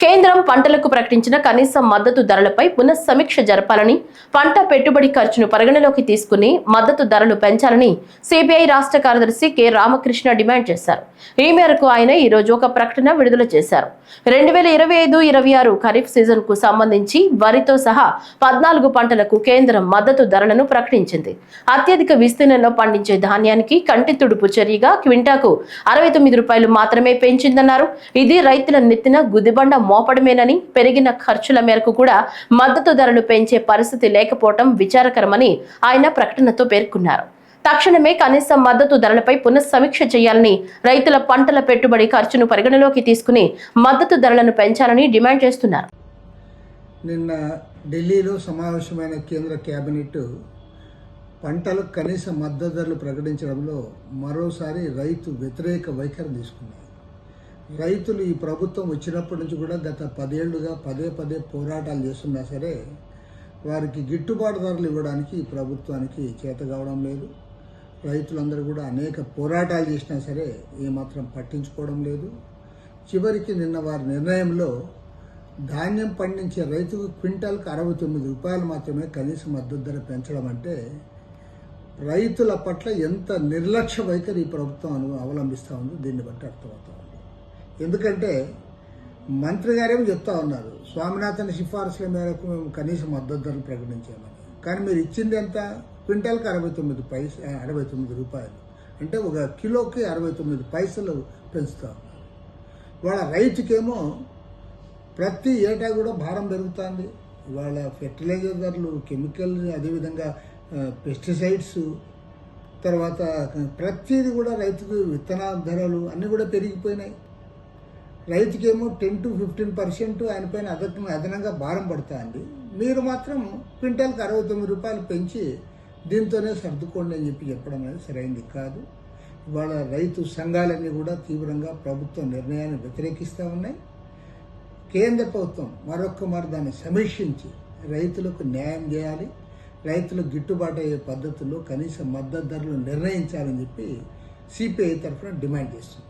కేంద్రం పంటలకు ప్రకటించిన కనీస మద్దతు ధరలపై పునఃసమీక్ష జరపాలని, పంట పెట్టుబడి ఖర్చును పరిగణలోకి తీసుకుని మద్దతు ధరలు పెంచాలని సిపిఐ రాష్ట్ర కార్యదర్శి కె రామకృష్ణ డిమాండ్ చేశారు. ఈ మేరకు ఆయన ఈ రోజు ఒక ప్రకటన విడుదల చేశారు. 2025-26 ఖరీఫ్ సీజన్ కు సంబంధించి వరితో సహా 14 పంటలకు కేంద్రం మద్దతు ధరలను ప్రకటించింది. అత్యధిక విస్తీర్ణంలో పండించే ధాన్యానికి కంటి తుడుపు చర్యగా క్వింటాకు 69 రూపాయలు మాత్రమే పెంచిందన్నారు. ఇది రైతుల నెత్తిన గుదిబండ మోపడమేనని, పెరిగిన ఖర్చుల మేరకు కూడా మద్దతు ధరలు పెంచే పరిస్థితి లేకపోవడం విచారకరమని ఆయన ప్రకటనతో పేర్కొన్నారు. తక్షణమే కనీస మద్దతు ధరలపై పునఃసమీక్ష చేయాలని, రైతుల పంటల పెట్టుబడి ఖర్చును పరిగణలోకి తీసుకుని మద్దతు ధరలను పెంచాలని డిమాండ్ చేస్తున్నారు. నిన్న ఢిల్లీలో సమావేశమైన కేంద్ర కేబినెట్ పంటలకు కనీస మద్దతు ధరలు ప్రకటించడంలో మరోసారి రైతు వ్యతిరేక వైఖరి తీసుకున్నారు. రైతులు ఈ ప్రభుత్వం వచ్చినప్పటి నుంచి కూడా గత 10 ఏళ్లుగా పదే పోరాటాలు చేస్తున్నా సరే వారికి గిట్టుబాటు ధరలు ఇవ్వడానికి ఈ ప్రభుత్వానికి చేత కావడం లేదు. రైతులందరూ కూడా అనేక పోరాటాలు చేసినా సరే ఏమాత్రం పట్టించుకోవడం లేదు. చివరికి నిన్న వారి నిర్ణయంలో ధాన్యం పండించే రైతుకు క్వింటాల్కి 69 రూపాయలు మాత్రమే కనీస మద్దతు ధర పెంచడం అంటే రైతుల పట్ల ఎంత నిర్లక్ష్య వైఖరి ఈ ప్రభుత్వం అవలంబిస్తూ ఉందో దీన్ని బట్టి అర్థమవుతా ఉంది. ఎందుకంటే మంత్రి గారేమో చెప్తా ఉన్నారు, స్వామినాథన్ సిఫార్సుల మేరకు మేము కనీస మద్దతు ధరలు ప్రకటించామని. కానీ మీరు ఇచ్చింది ఎంత? క్వింటాల్కి 69 రూపాయలు, అంటే ఒక కిలోకి 69 పైసలు పెంచుతా ఉన్నారు. ఇవాళ రైతుకేమో ప్రతి ఏటా కూడా భారం పెరుగుతుంది. ఇవాళ ఫెర్టిలైజర్ ధరలు, కెమికల్, అదేవిధంగా పెస్టిసైడ్స్, తర్వాత ప్రతిదీ కూడా రైతుకు విత్తనాల ధరలు అన్నీ కూడా పెరిగిపోయినాయి. రైతుకేమో 10 to 15% ఆయన పైన అదనంగా భారం పడుతుంది. మీరు మాత్రం క్వింటాల్కి 69 రూపాయలు పెంచి దీంతోనే సర్దుకోండి అని చెప్పడం అనేది సరైనది కాదు. ఇవాళ రైతు సంఘాలన్నీ కూడా తీవ్రంగా ప్రభుత్వం నిర్ణయాన్ని వ్యతిరేకిస్తూ ఉన్నాయి. కేంద్ర ప్రభుత్వం మరొక్కమారు దాన్ని సమీక్షించి రైతులకు న్యాయం చేయాలి, రైతులకు గిట్టుబాటు అయ్యే పద్ధతుల్లో కనీస మద్దతు ధరలు నిర్ణయించాలని చెప్పి సిపిఐ తరఫున డిమాండ్ చేస్తుంది.